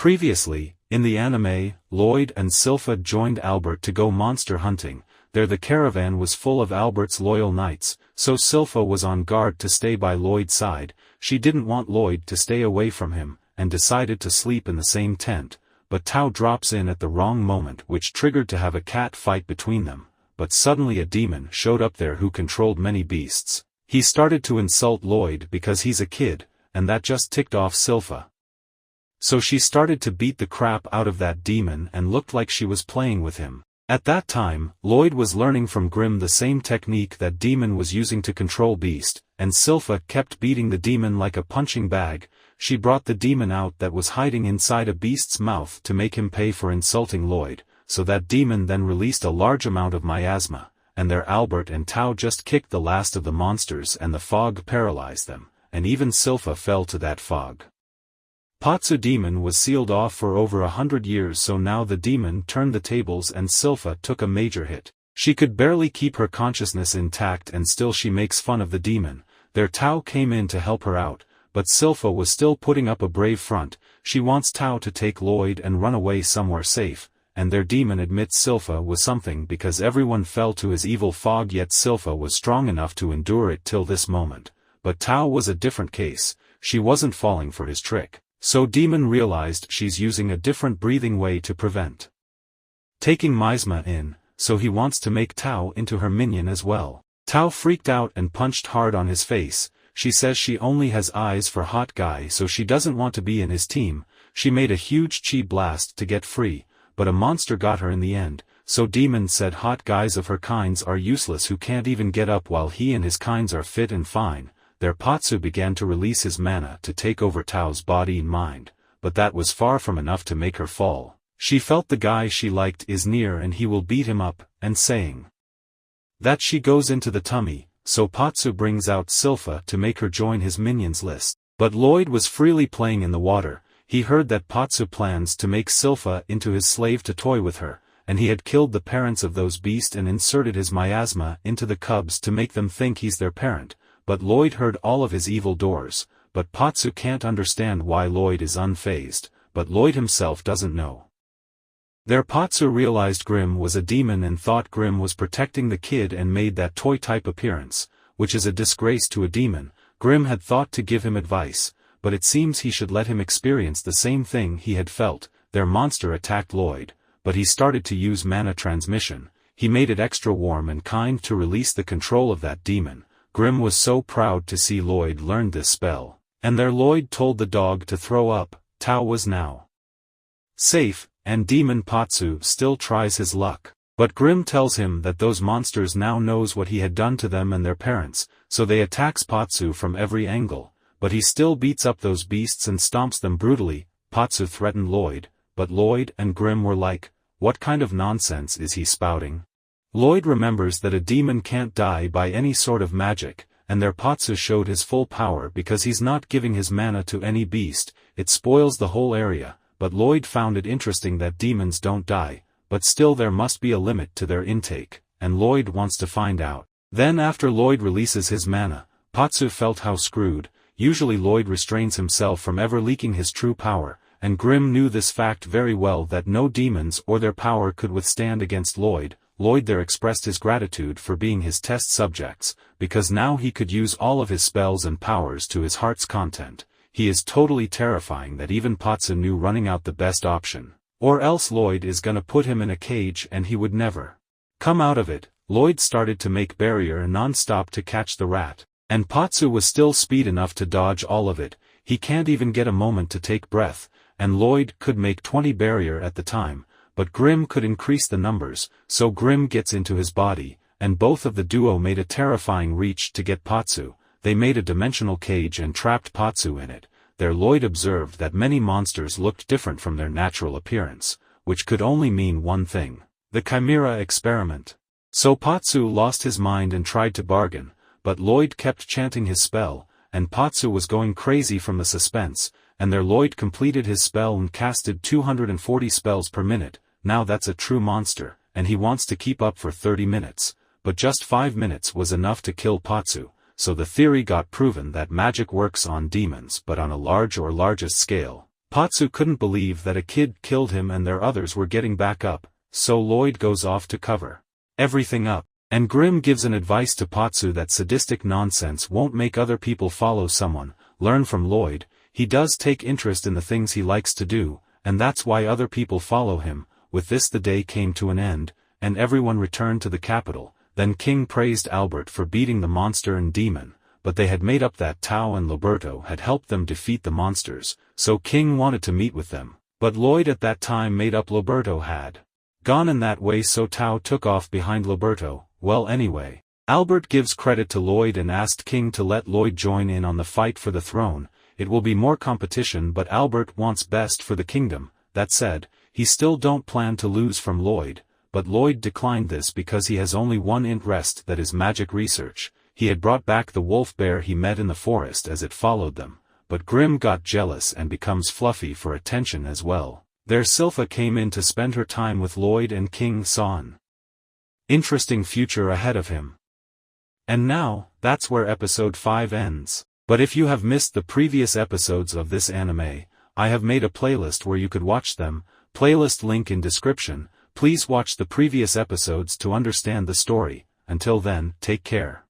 Previously, in the anime, Lloyd and Silpha joined Albert to go monster hunting. There the caravan was full of Albert's loyal knights, so Silpha was on guard to stay by Lloyd's side. She didn't want Lloyd to stay away from him, and decided to sleep in the same tent, but Tao drops in at the wrong moment, which triggered to have a cat fight between them. But suddenly a demon showed up there who controlled many beasts. He started to insult Lloyd because he's a kid, and that just ticked off Silpha. So she started to beat the crap out of that demon and looked like she was playing with him. At that time, Lloyd was learning from Grimm the same technique that demon was using to control beast, and Silpha kept beating the demon like a punching bag. She brought the demon out that was hiding inside a beast's mouth to make him pay for insulting Lloyd, so that demon then released a large amount of miasma, and there Albert and Tao just kicked the last of the monsters and the fog paralyzed them, and even Silpha fell to that fog. Patsu demon was sealed off for over 100 years, so now the demon turned the tables and Silpha took a major hit. She could barely keep her consciousness intact and still she makes fun of the demon. There Tao came in to help her out, but Silpha was still putting up a brave front. She wants Tao to take Lloyd and run away somewhere safe, and their demon admits Silpha was something because everyone fell to his evil fog, yet Silpha was strong enough to endure it till this moment. But Tao was a different case. She wasn't falling for his trick. So demon realized she's using a different breathing way to prevent taking miasma in, so he wants to make Tao into her minion as well. Tao freaked out and punched hard on his face. She says she only has eyes for hot guy, so she doesn't want to be in his team. She made a huge chi blast to get free, but a monster got her in the end. So demon said hot guys of her kinds are useless who can't even get up while he and his kinds are fit and fine. There Patsu began to release his mana to take over Tao's body and mind, but that was far from enough to make her fall. She felt the guy she liked is near and he will beat him up, and saying that she goes into the tummy, so Patsu brings out Silpha to make her join his minions list. But Lloyd was freely playing in the water. He heard that Patsu plans to make Silpha into his slave to toy with her, and he had killed the parents of those beasts and inserted his miasma into the cubs to make them think he's their parent. But Lloyd heard all of his evil doors, but Patsu can't understand why Lloyd is unfazed, but Lloyd himself doesn't know. There Patsu realized Grimm was a demon and thought Grimm was protecting the kid and made that toy-type appearance, which is a disgrace to a demon. Grimm had thought to give him advice, but it seems he should let him experience the same thing he had felt. Their monster attacked Lloyd, but he started to use mana transmission. He made it extra warm and kind to release the control of that demon. Grimm was so proud to see Lloyd learn this spell, and there Lloyd told the dog to throw up. Tao was now safe, and demon Patsu still tries his luck. But Grimm tells him that those monsters now knows what he had done to them and their parents, so they attacks Patsu from every angle, but he still beats up those beasts and stomps them brutally. Patsu threatened Lloyd, but Lloyd and Grimm were like, what kind of nonsense is he spouting? Lloyd remembers that a demon can't die by any sort of magic, and their Patsu showed his full power because he's not giving his mana to any beast. It spoils the whole area, but Lloyd found it interesting that demons don't die, but still there must be a limit to their intake, and Lloyd wants to find out. Then after Lloyd releases his mana, Patsu felt how screwed. Usually Lloyd restrains himself from ever leaking his true power, and Grimm knew this fact very well, that no demons or their power could withstand against Lloyd. Lloyd there expressed his gratitude for being his test subjects, because now he could use all of his spells and powers to his heart's content. He is totally terrifying that even Patsu knew running out the best option, or else Lloyd is gonna put him in a cage and he would never come out of it. Lloyd started to make barrier non-stop to catch the rat, and Patsu was still speed enough to dodge all of it. He can't even get a moment to take breath, and Lloyd could make 20 barrier at the time. But Grimm could increase the numbers, so Grimm gets into his body, and both of the duo made a terrifying reach to get Patsu. They made a dimensional cage and trapped Patsu in it. There Lloyd observed that many monsters looked different from their natural appearance, which could only mean one thing: the Chimera experiment. So Patsu lost his mind and tried to bargain, but Lloyd kept chanting his spell, and Patsu was going crazy from the suspense, and there Lloyd completed his spell and casted 240 spells per minute. Now that's a true monster, and he wants to keep up for 30 minutes, but just 5 minutes was enough to kill Patsu, so the theory got proven that magic works on demons but on a large or largest scale. Patsu couldn't believe that a kid killed him and their others were getting back up, so Lloyd goes off to cover everything up. And Grimm gives an advice to Patsu that sadistic nonsense won't make other people follow someone. Learn from Lloyd, he does take interest in the things he likes to do, and that's why other people follow him. With this the day came to an end, and everyone returned to the capital. Then King praised Albert for beating the monster and demon, but they had made up that Tao and Loberto had helped them defeat the monsters, so King wanted to meet with them, but Lloyd at that time made up Loberto had gone in that way, so Tao took off behind Loberto. Well, anyway, Albert gives credit to Lloyd and asked King to let Lloyd join in on the fight for the throne. It will be more competition, but Albert wants best for the kingdom. That said, he still don't plan to lose from Lloyd, but Lloyd declined this because he has only one interest, that is magic research. He had brought back the wolf bear he met in the forest as it followed them, but Grimm got jealous and becomes Fluffy for attention as well. There Silpha came in to spend her time with Lloyd, and King saw an interesting future ahead of him. And now, that's where episode 5 ends. But if you have missed the previous episodes of this anime, I have made a playlist where you could watch them. Playlist link in description. Please watch the previous episodes to understand the story. Until then, take care.